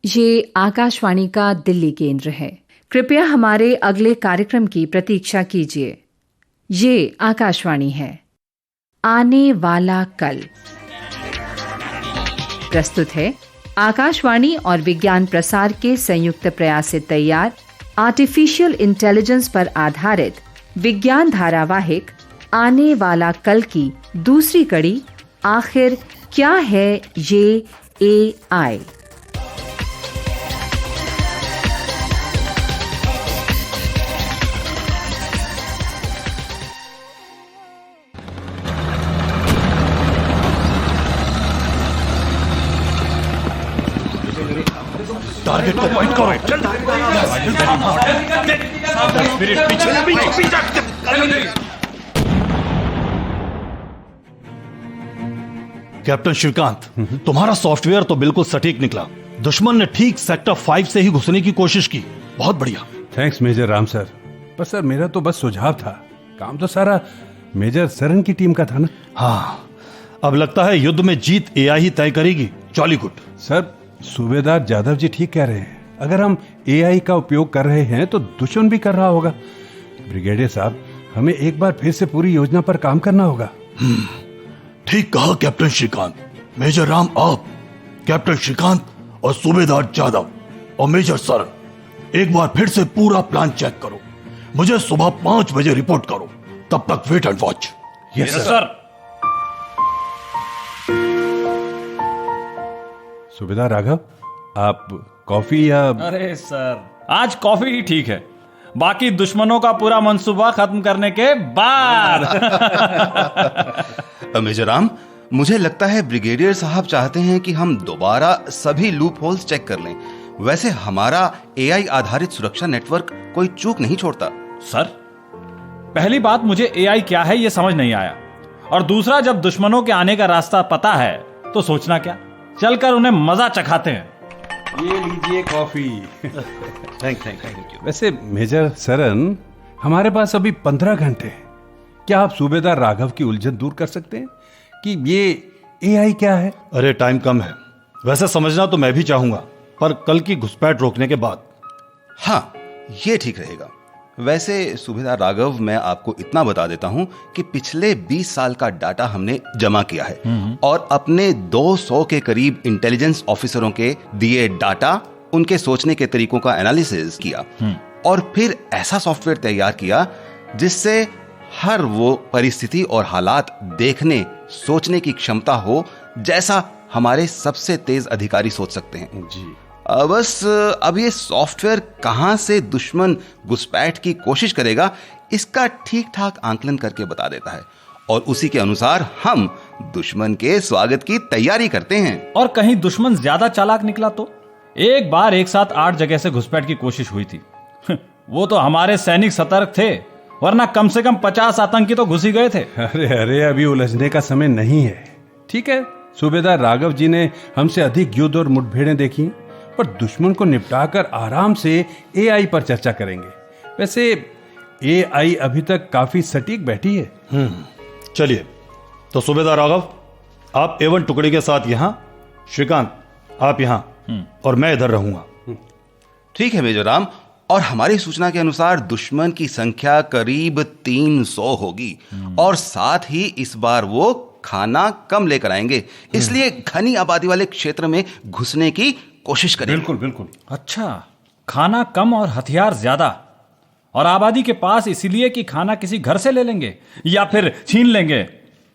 ये आकाशवाणी का दिल्ली केंद्र है। कृपया हमारे अगले कार्यक्रम की प्रतीक्षा कीजिए। ये आकाशवाणी है। आने वाला कल प्रस्तुत है आकाशवाणी और विज्ञान प्रसार के संयुक्त प्रयास से तैयार आर्टिफिशियल इंटेलिजेंस पर आधारित विज्ञान धारावाहिक आने वाला कल की दूसरी कड़ी, आखिर क्या है ये AI। टारगेट को पॉइंट करो। कैप्टन श्रीकांत, तुम्हारा सॉफ्टवेयर तो बिल्कुल सटीक निकला। दुश्मन ने ठीक सेक्टर 5 से ही घुसने की कोशिश की। बहुत बढ़िया। Thanks major Ram sir. पर सर मेरा तो बस सुझाव था, काम तो सारा मेजर सरन की टीम का था ना। हाँ, अब लगता है युद्ध में जीत AI ही तय करेगी। Jolly good. सर सूबेदार जाधव जी ठीक कह रहे हैं, अगर हम AI का उपयोग कर रहे हैं तो दुश्मन भी कर रहा होगा। ब्रिगेडियर साहब, हमें एक बार फिर से पूरी योजना पर काम करना होगा। ठीक कहा कैप्टन श्रीकांत। मेजर राम, आप, कैप्टन श्रीकांत और सूबेदार जाधव और मेजर सरन एक बार फिर से पूरा प्लान चेक करो। मुझे सुबह 5 बजे रिपोर्ट करो। तब तक wait and watch. Yes sir. सूबेदार राघव, आप कॉफी या? अरे सर, आज कॉफी ही ठीक है, बाकी दुश्मनों का पूरा मंसूबा खत्म करने के बाद। मेजर राम, मुझे लगता है ब्रिगेडियर साहब चाहते हैं कि हम दोबारा सभी लूप होल्स चेक कर लें। वैसे हमारा AI आधारित सुरक्षा नेटवर्क कोई चूक नहीं छोड़ता। सर, पहली बात, मुझे AI क्या है ये समझ नहीं आया, और दूसरा, जब दुश्मनों के आने का रास्ता पता है तो सोचना क्या, चलकर उन्हें मजा चखाते हैं। ये लीजिए कॉफी। Thank you. वैसे मेजर सरन, हमारे पास अभी 15 घंटे हैं। क्या आप सूबेदार राघव की उलझन दूर कर सकते हैं कि ये AI क्या है? अरे टाइम कम है। वैसे समझना तो मैं भी चाहूंगा, पर कल की घुसपैठ रोकने के बाद। हाँ, ये ठीक रहेगा। वैसे सूबेदार राघव, मैं आपको इतना बता देता हूं कि पिछले 20 साल का डाटा हमने जमा किया है और अपने 200 के करीब इंटेलिजेंस ऑफिसरों के दिए डाटा, उनके सोचने के तरीकों का एनालिसिस किया और फिर ऐसा सॉफ्टवेयर तैयार किया जिससे हर वो परिस्थिति और हालात देखने सोचने की क्षमता हो जैसा हमारे सबसे तेज अधिकारी सोच सकते हैं। जी। बस अब ये सॉफ्टवेयर कहां से दुश्मन घुसपैठ की कोशिश करेगा, इसका ठीक ठाक आंकलन करके बता देता है और उसी के अनुसार हम दुश्मन के स्वागत की तैयारी करते हैं। और कहीं दुश्मन ज्यादा चालाक निकला तो? एक बार एक साथ 8 जगह से घुसपैठ की कोशिश हुई थी। वो तो हमारे सैनिक सतर्क थे, वरना कम से कम 50 आतंकी तो घुस ही गए थे। अरे अभी उलझने का समय नहीं है। ठीक है, सूबेदार राघव जी ने हमसे अधिक युद्ध और मुठभेड़ें देखी, पर दुश्मन को निपटाकर आराम से AI पर चर्चा करेंगे। वैसे AI अभी तक काफी सटीक बैठी है। चलिए, तो सूबेदार राघव, आप A1 टुकड़ी के साथ यहां, श्रीकांत आप यहां और मैं इधर रहूंगा। ठीक है मेजर राम, और हमारी सूचना के अनुसार दुश्मन की संख्या करीब 300 होगी और साथ ही इस बार वो खाना कम लेकर आएंगे, इसलिए घनी आबादी वाले क्षेत्र में घुसने की कोशिश करें। बिल्कुल बिल्कुल। अच्छा, खाना कम और हथियार ज्यादा, और आबादी के पास, इसीलिए कि खाना किसी घर से ले लेंगे या फिर छीन लेंगे।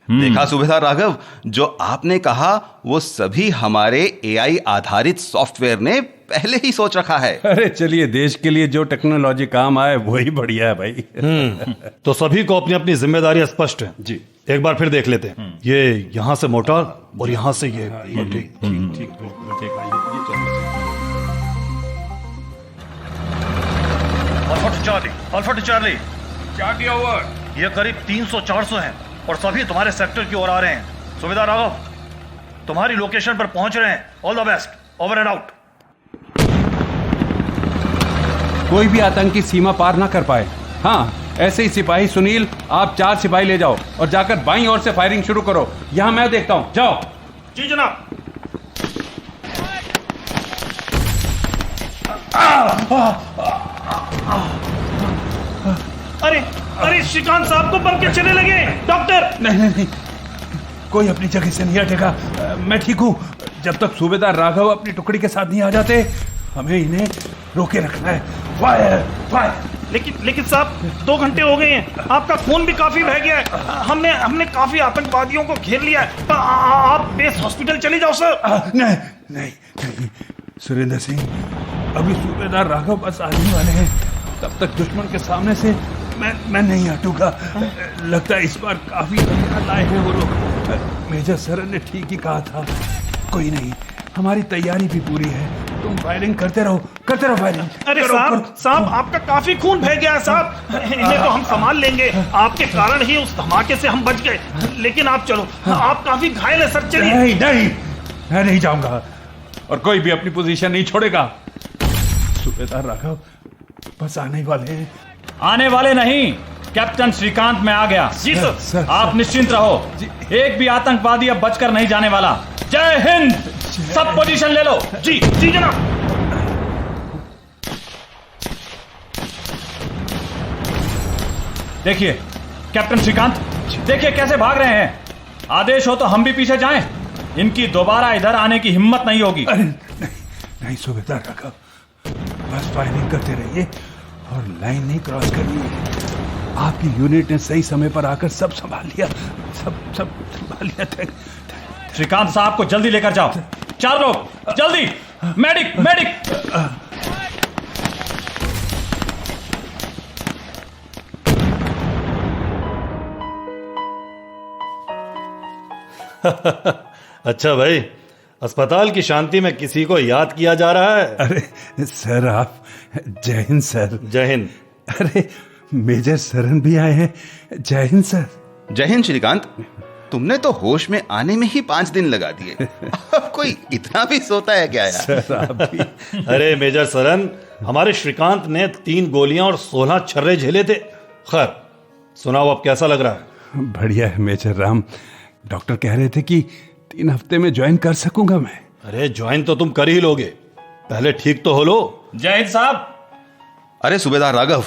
देखा सूबेदार राघव, जो आपने कहा वो सभी हमारे AI आधारित सॉफ्टवेयर ने पहले ही सोच रखा है। अरे चलिए, देश के लिए जो टेक्नोलॉजी काम आए वही बढ़िया है भाई। तो सभी को अपनी अपनी जिम्मेदारी स्पष्ट है जी। एक बार फिर देख लेते हैं। ये यहां से मोटार और यहां से ये अल्फा टू चार्ली, ये करीब 300-400 हैं और सभी तुम्हारे सेक्टर की ओर आ रहे हैं। सूबेदार राघव, तुम्हारी लोकेशन पर पहुंच रहे हैं। All the best, over and out. कोई भी आतंकी सीमा पार ना कर पाए। हाँ, ऐसे ही सिपाही सुनील, आप 4 सिपाही ले जाओ और जाकर बाईं ओर से फायरिंग शुरू करो। यहां मैं देखता हूं, जाओ। जी जनाब। अरे अरे, श्रीकांत साहब को पंखे चलने लगे। डॉक्टर! नहीं नहीं नहीं, कोई अपनी जगह से नहीं हटेगा। मैं ठीक हूँ। जब तक सूबेदार राघव अपनी टुकड़ी के साथ नहीं आ जाते, हमें इन्हें रोके रखना है। Fire fire. लेकिन साहब, 2 घंटे हो गए हैं, आपका खून भी काफी बह गया है। हमने काफी आतंकवादियों को घेर लिया है। आप बेस हॉस्पिटल चले जाओ सर। नहीं नहीं नहीं, सुरेंद्र सिंह, अभी सूबेदार राघव बस आने वाले हैं। तब तक दुश्मन के सामने से मैं नहीं हटूंगा। लगता है इस बार काफी हथियार लाए हैं वो लोग। मेजर सरन ने ठीक ही कहा था। कोई नहीं, हमारी तैयारी भी पूरी है। तुम फायरिंग करते रहो फायरिंग। अरे साहब, आपका काफी खून बह गया है साहब। इन्हें तो हम संभाल लेंगे। आपके कारण ही उस धमाके से हम बच गए। लेकिन आप चलो, आप काफी घायल है सर। चलिए। नहीं, मैं नहीं जाऊंगा, और कोई भी अपनी पोजीशन नहीं छोड़ेगा। सूबेदार राघव बस आने वाले हैं। आने वाले नहीं, कैप्टन श्रीकांत मैं आ गया। जी सर। आप निश्चिंत रहो, एक भी आतंकवादी अब बचकर नहीं जाने वाला। जय हिंद। सब पोजीशन ले लो। जी जनाब। देखिए कैप्टन श्रीकांत, देखिए कैसे भाग रहे हैं। आदेश हो तो हम भी पीछे जाएं। इनकी दोबारा इधर आने की हिम्मत नहीं होगी। अरे नहीं सूबेदार राघव, बस फायरिंग करते रहिए और लाइन नहीं क्रॉस करनी है। आपकी यूनिट ने सही समय पर आकर सब संभाल लिया। सब संभाल लिया। श्रीकांत साहब को जल्दी लेकर जाओ। 4 लोग जल्दी। मेडिक। अच्छा भाई, अस्पताल की शांति में किसी को याद किया जा रहा है? अरे सर, आप जय हिंद सर। जय हिंद। अरे मेजर सरन भी आए हैं। जय हिंद सर। जय हिंद श्रीकांत। तुमने तो होश में आने में ही 5 दिन लगा दिए। अब कोई इतना भी सोता है क्या यार? सर आप भी। अरे मेजर सरन, हमारे श्रीकांत ने 3 गोलियां और 16 छर्रे झेले थे। खैर सुनाओ, अब कैसा लग रहा है? बढ़िया है मेजर राम। डॉक्टर कह रहे थे कि 3 हफ्ते में ज्वाइन कर सकूंगा मैं। अरे ज्वाइन तो तुम कर ही लोगे, पहले ठीक तो हो लो। जय हिंद साहब। अरे सूबेदार राघव,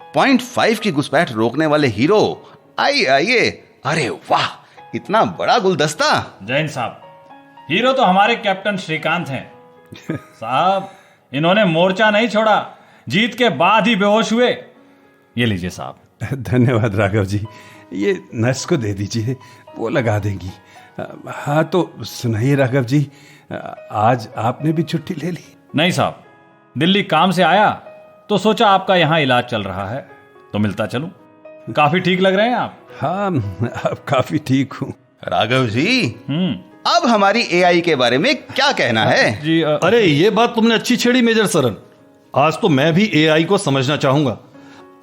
0.5 की घुसपैठ रोकने वाले हीरो, आइए। अरे वाह, इतना बड़ा गुलदस्ता। जय हिंद साहब। हीरो तो हमारे कैप्टन श्रीकांत हैं। साहब, इन्होंने मोर्चा नहीं छोड़ा, जीत के बाद ही बेहोश हुए। ये लीजिए साहब। धन्यवाद राघव जी। ये नर्स को दे दीजिए, वो लगा देंगी। हाँ तो सुनाइए राघव जी, आज आपने भी छुट्टी ले ली? नहीं साहब, दिल्ली काम से आया तो सोचा आपका यहाँ इलाज चल रहा है तो मिलता चलूं। काफी ठीक लग रहे हैं आप। हाँ, अब काफी ठीक हूँ। राघव जी, अब हमारी एआई के बारे में क्या कहना है? जी अरे ये बात तुमने अच्छी छेड़ी मेजर सरन। आज तो मैं भी एआई को समझना चाहूंगा।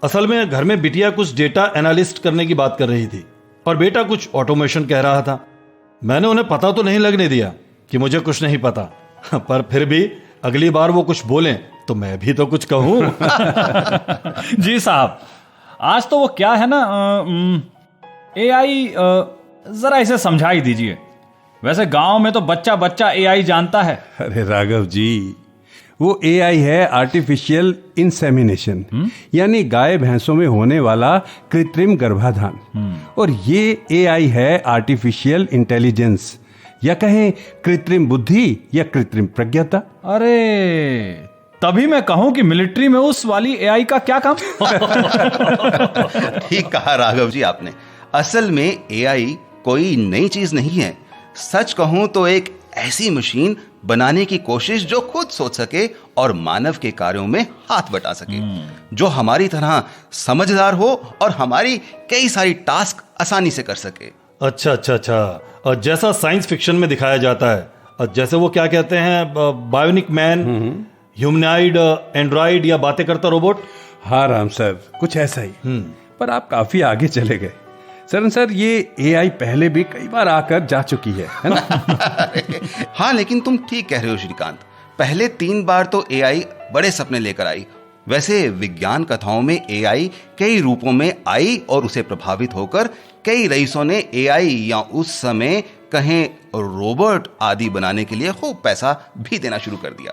असल में घर में बिटिया कुछ डेटा एनालिस्ट करने की बात कर रही थी और बेटा कुछ ऑटोमेशन कह रहा था। मैंने उन्हें पता तो नहीं लगने दिया कि मुझे कुछ नहीं पता, पर फिर भी अगली बार वो कुछ बोलें तो मैं भी तो कुछ कहूं। जी साहब, आज तो वो क्या है ना, एआई, जरा इसे समझा ही दीजिए। वैसे गांव में तो बच्चा बच्चा एआई जानता है। अरे राघव जी, वो एआई है आर्टिफिशियल इंसेमिनेशन, यानी गाय भैंसों में होने वाला कृत्रिम गर्भाधान। और ये एआई है आर्टिफिशियल इंटेलिजेंस, या कहें कृत्रिम बुद्धि या कृत्रिम प्रज्ञता। अरे तभी मैं कहूं कि मिलिट्री में उस वाली एआई का क्या काम। ठीक कहा राघव जी आपने। असल में एआई कोई नई चीज नहीं है। सच कहूं तो एक ऐसी मशीन बनाने की कोशिश जो खुद सोच सके और मानव के कार्यों में हाथ बटा सके, जो हमारी तरह समझदार हो और हमारी कई सारी टास्क आसानी से कर सके। अच्छा, और जैसा साइंस फिक्शन में दिखाया जाता है, और जैसे वो क्या कहते हैं, बायोनिक मैन, ह्यूमनॉइड एंड्रॉइड या बातें करता रोबोट। हाँ राम सर, कुछ ऐसा ही। पर आप काफी आगे चले गए। सरन सर, ये एआई पहले भी कई बार आकर जा चुकी है ना? हाँ, लेकिन तुम ठीक कह रहे हो श्रीकांत। पहले 3 बार तो एआई बड़े सपने लेकर आई। वैसे विज्ञान कथाओं में एआई कई रूपों में आई और उसे प्रभावित होकर कई रईसों ने एआई या उस समय कहें रोबोट आदि बनाने के लिए खूब पैसा भी देना शुरू कर दिया।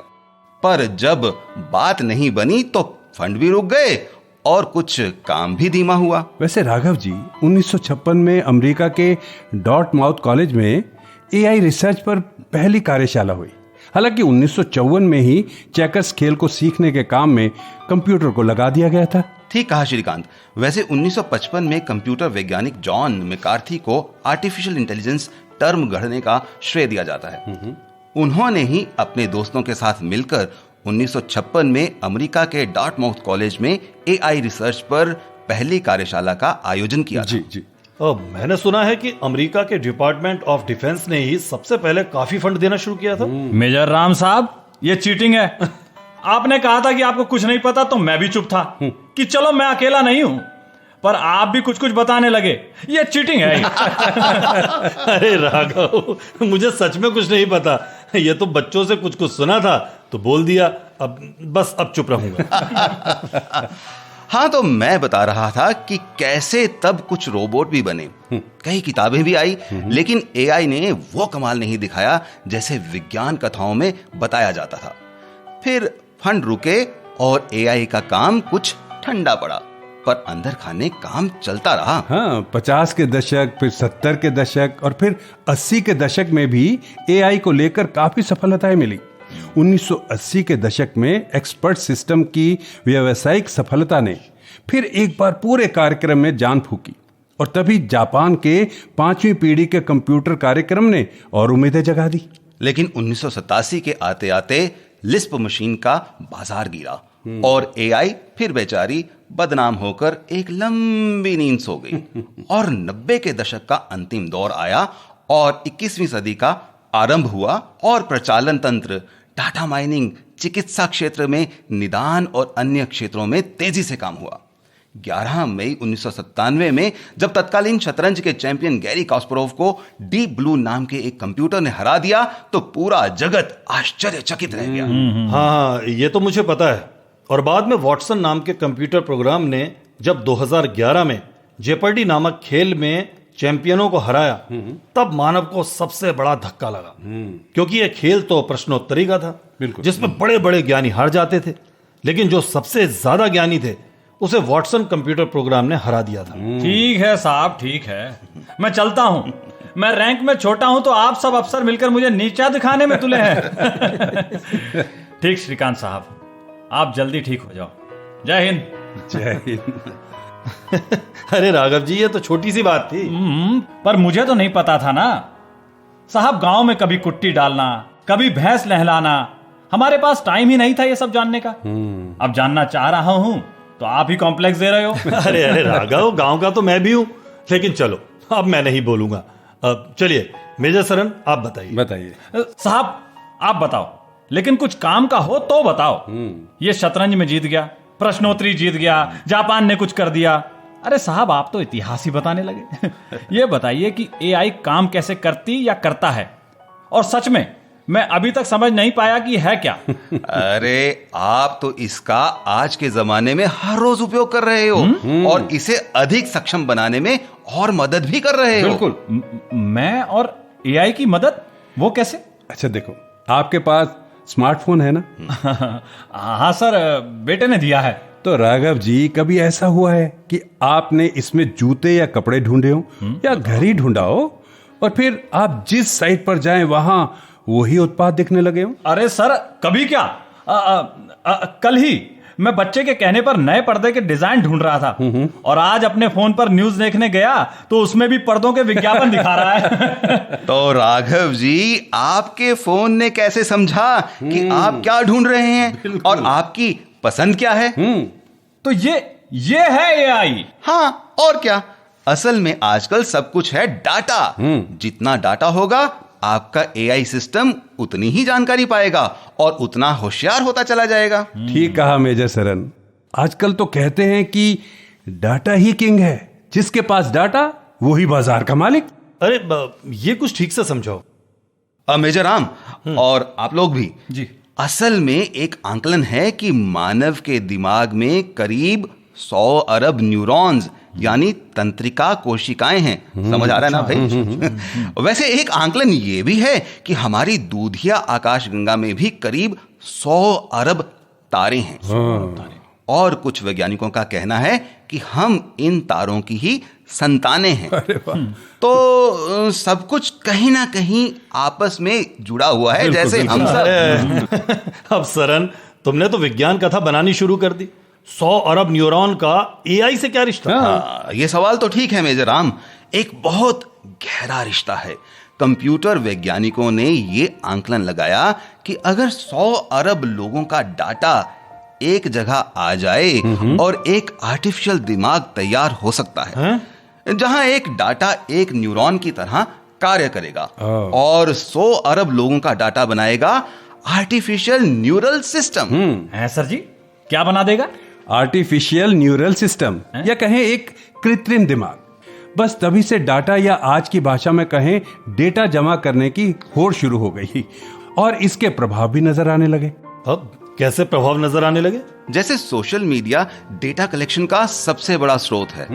पर जब बात नहीं बनी तो फंड भी रुक गए और कुछ काम भी धीमा हुआ। वैसे राघव जी, 1956 में अमेरिका के डॉर्टमाउथ कॉलेज में एआई रिसर्च पर पहली कार्यशाला हुई। हालांकि 1954 में ही चेकर्स खेल को सीखने के काम में कंप्यूटर को लगा दिया गया था। ठीक कहा श्रीकांत। वैसे 1955 में कंप्यूटर वैज्ञानिक जॉन मैकार्थी को आर्टिफिशियल इंटेलिजेंस टर्म गढ़ने का श्रेय दिया जाता है। उन्होंने ही अपने दोस्तों के साथ मिलकर 1956 में अमेरिका के डॉर्टमाउथ कॉलेज में एआई रिसर्च पर पहली कार्यशाला का आयोजन किया था। जी। मैंने सुना है कि अमेरिका के डिपार्टमेंट ऑफ डिफेंस ने ही सबसे पहले काफी फंड देना शुरू किया था। मेजर राम साहब, ये चीटिंग है। आपने कहा था कि आपको कुछ नहीं पता, तो मैं भी चुप था कि चलो मैं अकेला नहीं हूं, पर आप भी कुछ कुछ बताने लगे। ये चीटिंग है। अरे राघव, मुझे सच में कुछ नहीं पता। ये तो बच्चों से कुछ कुछ सुना था तो बोल दिया। अब चुप रहूंगा। हाँ, तो मैं बता रहा था कि कैसे तब कुछ रोबोट भी बने, कई किताबें भी आई, लेकिन एआई ने वो कमाल नहीं दिखाया जैसे विज्ञान कथाओं में बताया जाता था। फिर फंड रुके और एआई का काम कुछ ठंडा पड़ा, पर अंदर खाने काम चलता रहा। हाँ, 50 के दशक, फिर 70 के दशक और फिर 80 के दशक में भी एआई को लेकर काफी सफलताएं मिली। 1980 के दशक में एक्सपर्ट सिस्टम की व्यावसायिक सफलता ने फिर एक बार पूरे कार्यक्रम में जान फूकी, और तभी जापान के 5वीं पीढ़ी के कंप्यूटर कार्यक्रम ने और उम्मीदें जगा दी। लेकिन 1987 के आते आते लिस्प मशीन का बाजार गिरा और एआई फिर बेचारी बदनाम होकर एक लंबी नींद सो गई। और 90 के दशक का अंतिम दौर आया और 21वीं सदी का आरंभ हुआ और प्रचालन तंत्र, डाटा माइनिंग, चिकित्सा क्षेत्र में निदान और अन्य क्षेत्रों में तेजी से काम हुआ। 11 मई 1997 में जब तत्कालीन शतरंज के चैंपियन गैरी कास्परोव को डीप ब्लू नाम के एक कंप्यूटर ने हरा दिया तो पूरा जगत आश्चर्यचकित रह गया। हाँ, ये तो मुझे पता है। और बाद में वॉटसन नाम के कंप्यूटर प्रोग्राम ने जब 2011 में जेपर्डी नामक खेल में चैंपियनों को हराया, तब मानव को सबसे बड़ा धक्का लगा। क्योंकि यह खेल तो प्रश्नोत्तरी का था, जिसमें बड़े बड़े ज्ञानी हार जाते थे, लेकिन जो सबसे ज्यादा ज्ञानी थे उसे वॉटसन कंप्यूटर प्रोग्राम ने हरा दिया था। ठीक है साहब, ठीक है, मैं चलता हूं। मैं रैंक में छोटा हूं तो आप सब अफसर मिलकर मुझे नीचा दिखाने में तुले हैं। ठीक श्रीकांत साहब, आप जल्दी ठीक हो जाओ। जय हिंद। जय हिंद। अरे राघव जी, ये तो छोटी सी बात थी। पर मुझे तो नहीं पता था ना साहब। गांव में कभी कुट्टी डालना, कभी भैंस नहलाना, हमारे पास टाइम ही नहीं था ये सब जानने का। अब जानना चाह रहा हूं तो आप ही कॉम्प्लेक्स दे रहे हो। अरे राघव, गांव का तो मैं भी हूं, लेकिन चलो अब मैं नहीं बोलूंगा। अब चलिए मेजर सरन, आप बताइए। साहब आप बताओ, लेकिन कुछ काम का हो तो बताओ। ये शतरंज में जीत गया, प्रश्नोत्तरी जीत गया, जापान ने कुछ कर दिया। अरे साहब, आप तो इतिहास ही बताने लगे। ये बताइए कि एआई काम कैसे करती या करता है, और सच में मैं अभी तक समझ नहीं पाया कि है क्या। अरे आप तो इसका आज के जमाने में हर रोज उपयोग कर रहे हो और इसे अधिक सक्षम बनाने में और मदद भी कर रहे हो। बिल्कुल। मैं और एआई की मदद, वो कैसे? अच्छा देखो, आपके पास स्मार्टफोन है ना? हाँ सर, बेटे ने दिया है। तो राघव जी, कभी ऐसा हुआ है कि आपने इसमें जूते या कपड़े ढूंढे हो या घर ही ढूंढा हो और फिर आप जिस साइट पर जाएं वहां वही उत्पाद दिखने लगे हो? अरे सर, कभी क्या, कल ही मैं बच्चे के कहने पर नए पर्दे के डिजाइन ढूंढ रहा था, और आज अपने फोन पर न्यूज देखने गया तो उसमें भी पर्दों के विज्ञापन दिखा रहा है। तो राघव जी, आपके फोन ने कैसे समझा कि आप क्या ढूंढ रहे हैं और आपकी पसंद क्या है? तो ये है एआई। हाँ, और क्या। असल में आजकल सब कुछ है डाटा। जितना डाटा होगा आपका एआई सिस्टम उतनी ही जानकारी पाएगा और उतना होशियार होता चला जाएगा। ठीक कहा मेजर सरन। आजकल तो कहते हैं कि डाटा ही किंग है, जिसके पास डाटा वही बाजार का मालिक। अरे ये कुछ ठीक से समझाओ। मेजर राम और आप लोग भी जी। असल में एक आंकलन है कि मानव के दिमाग में करीब 100 अरब न्यूरॉन्स यानी तंत्रिका कोशिकाएं हैं। समझ आ रहा है ना भाई? वैसे एक आंकलन ये भी है कि हमारी दूधिया आकाशगंगा में भी करीब 100 अरब तारे हैं। और कुछ वैज्ञानिकों का कहना है कि हम इन तारों की ही संतानें हैं। तो सब कुछ कहीं ना कहीं आपस में जुड़ा हुआ है, जैसे हम सब। अब सरन, तुमने तो विज्ञान कथा बनानी शुरू कर दी। 100 अरब न्यूरॉन का एआई से क्या रिश्ता? ये सवाल तो ठीक है मेजर राम, एक बहुत गहरा रिश्ता है। कंप्यूटर वैज्ञानिकों ने ये आंकलन लगाया कि अगर 100 अरब लोगों का डाटा एक जगह आ जाए और एक आर्टिफिशियल दिमाग तैयार हो सकता है जहां एक डाटा एक न्यूरॉन की तरह कार्य करेगा और 100 अरब लोगों का डाटा बनाएगा आर्टिफिशियल न्यूरल सिस्टम। है सर जी, क्या बना देगा? आर्टिफिशियल न्यूरल सिस्टम, या कहें एक कृत्रिम दिमाग। बस तभी से डाटा, या आज की भाषा में कहें डेटा जमा करने की होड़ शुरू हो गई और इसके प्रभाव भी नजर आने लगे। अब कैसे प्रभाव नजर आने लगे? जैसे सोशल मीडिया डेटा कलेक्शन का सबसे बड़ा स्रोत है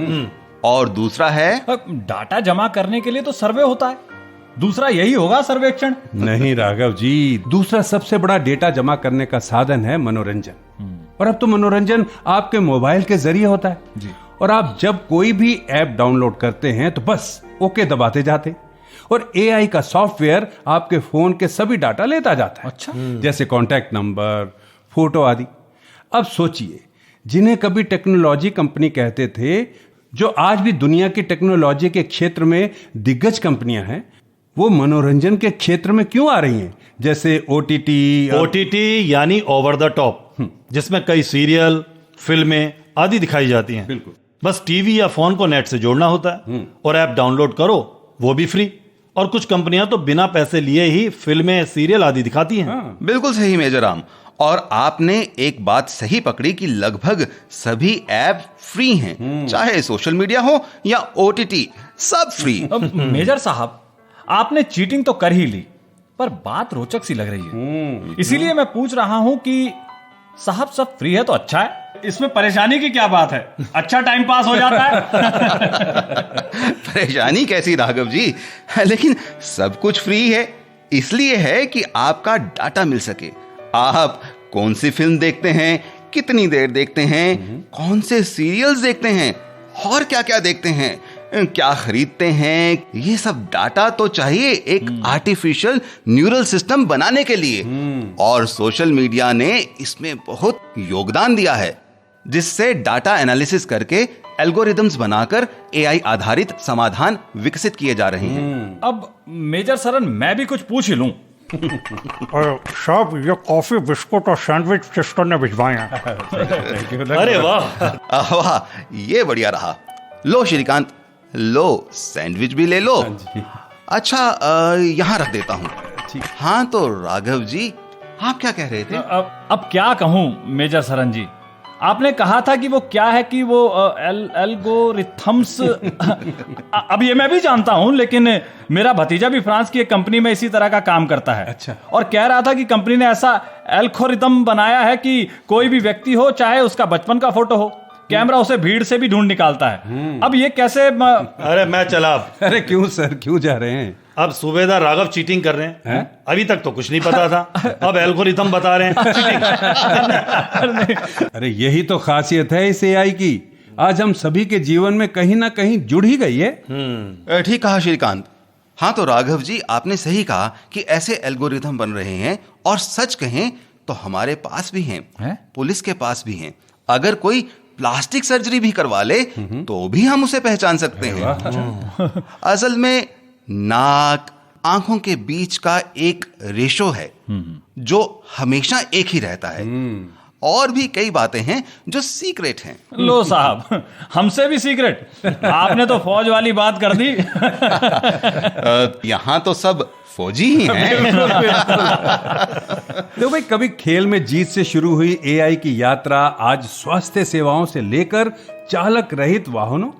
और दूसरा है डाटा जमा करने के लिए तो सर्वे होता है, दूसरा यही होगा सर्वेक्षण। नहीं राघव जी, दूसरा सबसे बड़ा डेटा जमा करने का साधन है मनोरंजन। और अब तो मनोरंजन आपके मोबाइल के जरिए होता है जी। और आप जब कोई भी ऐप डाउनलोड करते हैं तो बस ओके दबाते जाते और एआई का सॉफ्टवेयर आपके फोन के सभी डाटा लेता जाता है। अच्छा। जैसे कॉन्टैक्ट नंबर, फोटो आदि। अब सोचिए, जिन्हें कभी टेक्नोलॉजी कंपनी कहते थे, जो आज भी दुनिया की टेक्नोलॉजी के क्षेत्र में दिग्गज कंपनियां हैं, वो मनोरंजन के क्षेत्र में क्यों आ रही हैं? जैसे ओटीटी यानी ओवर द टॉप, जिसमें कई सीरियल, फिल्में आदि दिखाई जाती हैं। बिल्कुल। बस टीवी या फोन को नेट से जोड़ना होता है और ऐप डाउनलोड करो, वो भी फ्री। और कुछ कंपनियां तो बिना पैसे लिए ही फिल्में, सीरियल आदि दिखाती हैं। बिल्कुल सही मेजर राम। और आपने एक बात सही पकड़ी कि लगभग सभी ऐप फ्री हैं, चाहे सोशल मीडिया हो या ओटीटी, सब फ्री। मेजर साहब, आपने चीटिंग तो कर ही ली, पर बात रोचक सी लग रही है। इसीलिए मैं पूछ रहा हूं कि साहब सब फ्री है तो अच्छा है, इसमें परेशानी की क्या बात है? अच्छा टाइम पास हो जाता है। परेशानी कैसी राघव जी? लेकिन सब कुछ फ्री है, इसलिए है कि आपका डाटा मिल सके। आप कौन सी फिल्म देखते हैं, कितनी देर देखते हैं, कौन से सीरियल्स देखते हैं और क्या क्या देखते हैं, क्या खरीदते हैं, ये सब डाटा तो चाहिए एक आर्टिफिशियल न्यूरल सिस्टम बनाने के लिए। और सोशल मीडिया ने इसमें बहुत योगदान दिया है, जिससे डाटा एनालिसिस करके एल्गोरिदम्स बनाकर एआई आधारित समाधान विकसित किए जा रहे हैं। अब मेजर सरन, मैं भी कुछ पूछ ही लूं। साहब, ये कॉफी, बिस्कुट और सैंडविच सिस्टर ने भिजवाए हैं। अरे वाह, वाह, ये बढ़िया रहा। लो श्रीकांत, लो सैंडविच भी ले लो। अच्छा, यहाँ रख देता हूँ। हाँ तो राघव जी, आप क्या कह रहे थे? अब क्या कहूं मेजर सरन जी, आपने कहा था कि वो क्या है कि वो एल्गोरिथम्स। अब ये मैं भी जानता हूं, लेकिन मेरा भतीजा भी फ्रांस की एक कंपनी में इसी तरह का काम करता है। अच्छा। और कह रहा था कि कंपनी ने ऐसा एल्गोरिथम बनाया है कि कोई भी व्यक्ति हो, चाहे उसका बचपन का फोटो हो, कैमरा उसे भीड़ से भी ढूंढ निकालता है। अब ये कैसे अरे मैं चला। अरे क्यों सर, क्यों जा रहे हैं? अब सूबेदार राघव चीटिंग कर रहे हैं। अभी तक तो कुछ नहीं पता था, अब एल्गोरिथम बता रहे हैं चीटिंग। अरे यही तो खासियत है इस एआई की, आज हम सभी के जीवन में कहीं ना कहीं जुड़ ही गई है। ठीक कहा श्रीकांत। हाँ तो राघव जी, आपने सही कहा कि ऐसे एल्गोरिथम बन रहे हैं, और सच कहें तो हमारे पास भी हैं, पुलिस के पास भी हैं। अगर कोई प्लास्टिक सर्जरी भी करवा ले तो भी हम उसे पहचान सकते हैं। असल में नाक, आंखों के बीच का एक रेशो है जो हमेशा एक ही रहता है। और भी कई बातें हैं जो सीक्रेट हैं। लो साहब, हमसे भी सीक्रेट? आपने तो फौज वाली बात कर दी। यहां तो सब फौजी ही हैं। तो भाई, कभी खेल में जीत से शुरू हुई एआई की यात्रा आज स्वास्थ्य सेवाओं से लेकर चालक रहित वाहनों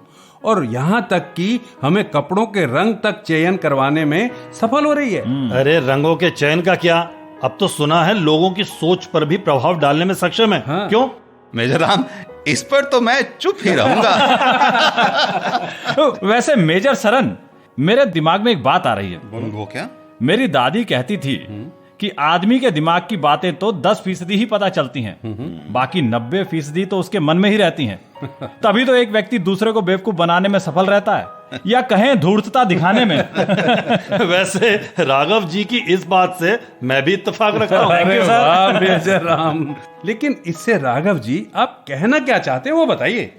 और यहां तक कि हमें कपड़ों के रंग तक चयन करवाने में सफल हो रही है। अरे रंगों के चयन का क्या, अब तो सुना है लोगों की सोच पर भी प्रभाव डालने में सक्षम है। हाँ। क्यों? मेजर राम, इस पर तो मैं चुप ही रहूंगा। वैसे मेजर सरन, मेरे दिमाग में एक बात आ रही है। वो क्या? मेरी दादी कहती थी कि आदमी के दिमाग की बातें तो 10% ही पता चलती हैं, बाकी 90% तो उसके मन में ही रहती हैं। तभी तो एक व्यक्ति दूसरे को बेवकूफ बनाने में सफल रहता है, या कहें धूर्तता दिखाने में। वैसे राघव जी की इस बात से मैं भी इत्तेफाक रखता हूँ। अरे वाह मेजर राम, लेकिन इससे राघव जी आप कहना क्या चाहते हैं वो बताइए।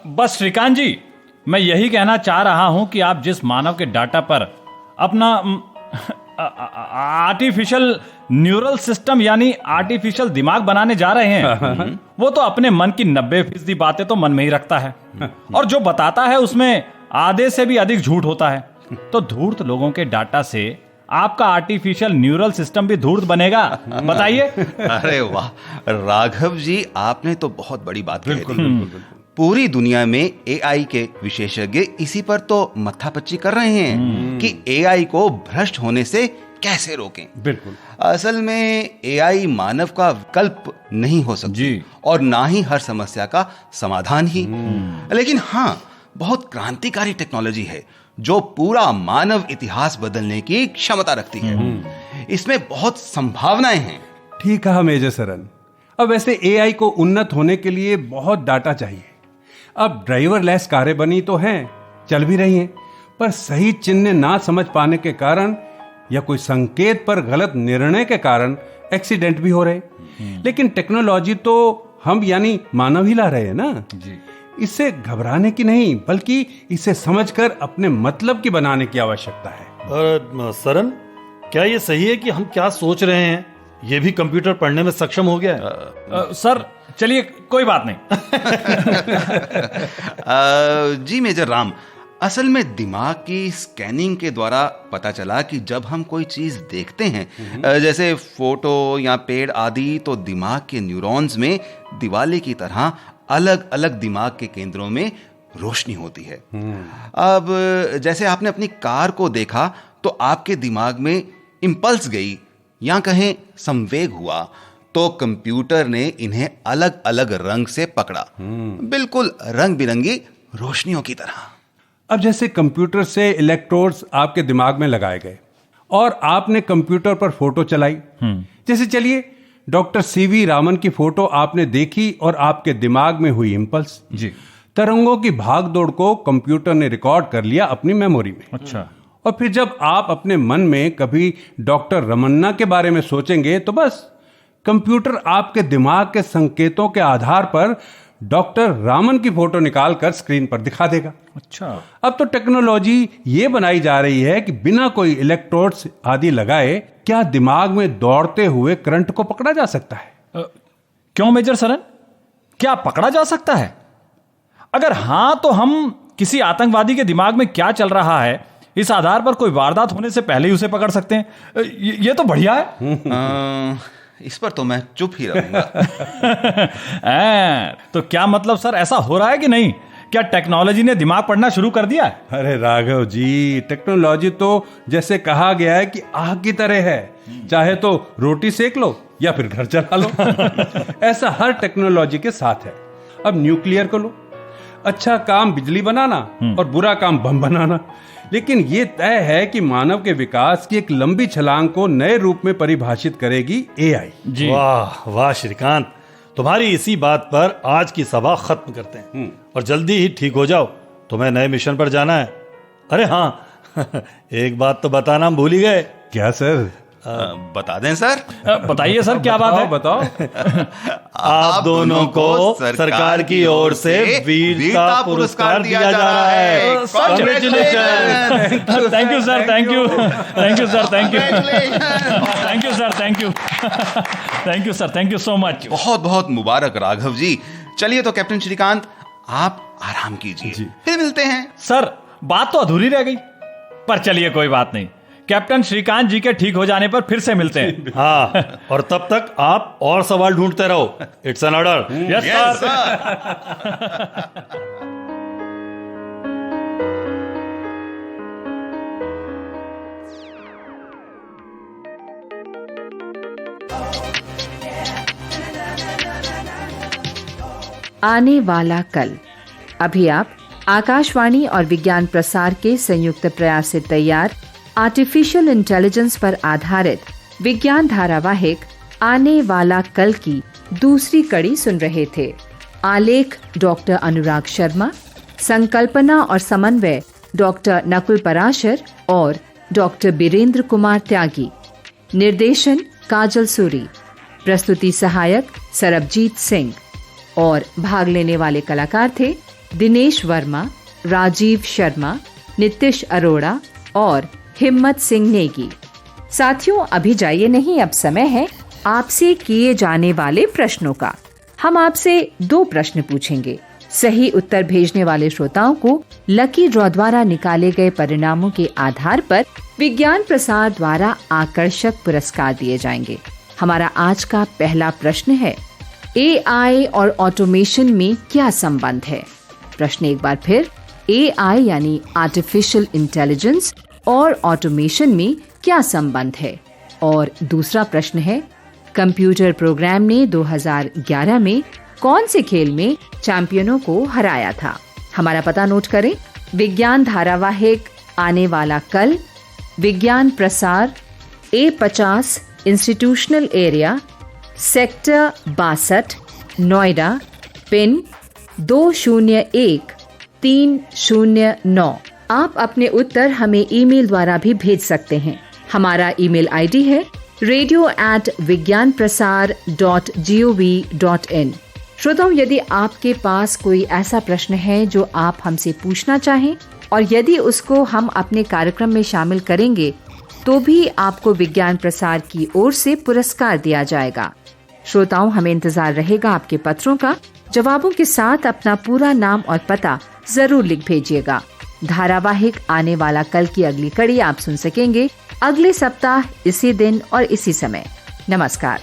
बस श्रीकांत जी, मैं यही कहना चाह रहा हूं कि आप जिस मानव के डाटा पर अपना आर्टिफिशियल न्यूरल सिस्टम यानी आर्टिफिशियल दिमाग बनाने जा रहे हैं, वो तो अपने मन की 90% बातें तो मन में ही रखता है, और जो बताता है उसमें आधे से भी अधिक झूठ होता है। तो धूर्त लोगों के डाटा से आपका आर्टिफिशियल न्यूरल सिस्टम भी धूर्त बनेगा, बताइए। अरे वाह राघव जी, आपने तो बहुत बड़ी बात कही थी। पूरी दुनिया में एआई के विशेषज्ञ इसी पर तो मत्थापच्ची कर रहे हैं कि एआई को भ्रष्ट होने से कैसे रोकें। बिल्कुल। असल में एआई मानव का विकल्प नहीं हो सकती जी। और ना ही हर समस्या का समाधान ही। लेकिन हाँ, बहुत क्रांतिकारी टेक्नोलॉजी है जो पूरा मानव इतिहास बदलने की क्षमता रखती है। इसमें बहुत संभावनाएं हैं। ठीक कहा मेजर सरन। अब वैसे एआई को उन्नत होने के लिए बहुत डाटा चाहिए। अब ड्राइवरलेस कारें बनी तो हैं, चल भी रही हैं, पर सही चिन्ह ना समझ पाने के कारण या कोई संकेत पर गलत निर्णय के कारण एक्सीडेंट भी हो रहे। लेकिन टेक्नोलॉजी तो हम यानी मानव ही ला रहे हैं ना जी। इससे घबराने की नहीं, बल्कि इसे समझकर अपने मतलब की बनाने की आवश्यकता है। सरन, क्या ये सही है कि हम क्या सोच रहे हैं ये भी कंप्यूटर पढ़ने में सक्षम हो गया है? सर चलिए, कोई बात नहीं। जी मेजर राम, असल में दिमाग की स्कैनिंग के द्वारा पता चला कि जब हम कोई चीज देखते हैं, जैसे फोटो या पेड़ आदि, तो दिमाग के न्यूरॉन्स में दिवाली की तरह अलग अलग दिमाग के केंद्रों में रोशनी होती है। अब जैसे आपने अपनी कार को देखा तो आपके दिमाग में इंपल्स गई या कहें संवेग हुआ, तो कंप्यूटर ने इन्हें अलग अलग रंग से पकड़ा, बिल्कुल रंग बिरंगी रोशनियों की तरह। अब जैसे कंप्यूटर से इलेक्ट्रोड्स आपके दिमाग में लगाए गए और आपने कंप्यूटर पर फोटो चलाई। जैसे चलिए, डॉक्टर सीवी रामन की फोटो आपने देखी और आपके दिमाग में हुई इंपल्स जी। तरंगों की भागदौड़ को कंप्यूटर ने रिकॉर्ड कर लिया अपनी मेमोरी में। अच्छा। और फिर जब आप अपने मन में कभी डॉक्टर रमन्ना के बारे में सोचेंगे तो बस कंप्यूटर आपके दिमाग के संकेतों के आधार पर डॉक्टर रामन की फोटो निकालकर स्क्रीन पर दिखा देगा। अच्छा। अब तो टेक्नोलॉजी ये बनाई जा रही है कि बिना कोई इलेक्ट्रोड्स आदि लगाए क्या दिमाग में दौड़ते हुए करंट को पकड़ा जा सकता है। क्यों मेजर सरन, क्या पकड़ा जा सकता है? अगर हां तो हम किसी आतंकवादी के दिमाग में क्या चल रहा है इस आधार पर कोई वारदात होने से पहले ही उसे पकड़ सकते हैं। ये तो बढ़िया है। इस पर तो मैं चुप ही रहूंगा। तो क्या मतलब सर, ऐसा हो रहा है कि नहीं? क्या टेक्नोलॉजी ने दिमाग पढ़ना शुरू कर दिया है? अरे राघव जी, टेक्नोलॉजी तो जैसे कहा गया है कि आग की तरह है, चाहे तो रोटी सेक लो या फिर घर चला लो। ऐसा हर टेक्नोलॉजी के साथ है। अब न्यूक्लियर को लो, अच्छा काम बिजली बनाना और बुरा काम बम बनाना। लेकिन ये तय है कि मानव के विकास की एक लंबी छलांग को नए रूप में परिभाषित करेगी एआई। जी। वाह वाह श्रीकांत, तुम्हारी इसी बात पर आज की सभा खत्म करते हैं और जल्दी ही ठीक हो जाओ, तुम्हें नए मिशन पर जाना है। अरे हाँ, एक बात तो बताना हम भूल ही गए। क्या सर? बता दें सर। बताइए सर, क्या बात है? बताओ। आप दोनों को सरकार की ओर से वीरता पुरस्कार दिया जा रहा है। Congratulation. Thank you sir, thank you, thank you sir, thank you, thank you sir, thank you, thank you sir, thank you so much. बहुत बहुत मुबारक राघव जी। चलिए तो कैप्टन श्रीकांत, आप आराम कीजिए, फिर मिलते हैं। सर बात तो अधूरी रह गई, पर चलिए कोई बात नहीं, कैप्टन श्रीकांत जी के ठीक हो जाने पर फिर से मिलते हैं। हाँ, और तब तक आप और सवाल ढूंढते रहो। It's an order. Yes sir. आने वाला कल। अभी आप आकाशवाणी और विज्ञान प्रसार के संयुक्त प्रयास से तैयार आर्टिफिशियल इंटेलिजेंस पर आधारित विज्ञान धारावाहिक आने वाला कल की दूसरी कड़ी सुन रहे थे। आलेख डॉक्टर अनुराग शर्मा, संकल्पना और समन्वय डॉक्टर नकुल पराशर और डॉक्टर बीरेंद्र कुमार त्यागी, निर्देशन काजल सूरी, प्रस्तुति सहायक सरबजीत सिंह और भाग लेने वाले कलाकार थे दिनेश वर्मा, राजीव शर्मा, नितिश अरोड़ा और हिम्मत सिंह नेगी। साथियों, अभी जाइए नहीं, अब समय है आपसे किए जाने वाले प्रश्नों का। हम आपसे 2 प्रश्न पूछेंगे। सही उत्तर भेजने वाले श्रोताओं को लकी ड्रॉ द्वारा निकाले गए परिणामों के आधार पर विज्ञान प्रसार द्वारा आकर्षक पुरस्कार दिए जाएंगे। हमारा आज का पहला प्रश्न है, एआई और ऑटोमेशन में क्या संबंध है? प्रश्न एक बार फिर, एआई यानी आर्टिफिशियल इंटेलिजेंस और ऑटोमेशन में क्या संबंध है? और दूसरा प्रश्न है, कंप्यूटर प्रोग्राम ने 2011 में कौन से खेल में चैंपियनों को हराया था? हमारा पता नोट करें, विज्ञान धारावाहिक आने वाला कल, विज्ञान प्रसार, A50 institutional area, sector 62, Noida, pin 201309। आप अपने उत्तर हमें ईमेल द्वारा भी भेज सकते हैं। हमारा ईमेल आईडी है radio@vigyanprasar.gov.in। श्रोताओं, यदि आपके पास कोई ऐसा प्रश्न है जो आप हमसे पूछना चाहें और यदि उसको हम अपने कार्यक्रम में शामिल करेंगे तो भी आपको विज्ञान प्रसार की ओर से पुरस्कार दिया जाएगा। श्रोताओं, हमें इंतजार रहेगा आपके पत्रों का। जवाबों के साथ अपना पूरा नाम और पता जरूर लिख भेजिएगा। धारावाहिक आने वाला कल की अगली कड़ी आप सुन सकेंगे अगले सप्ताह इसी दिन और इसी समय। नमस्कार।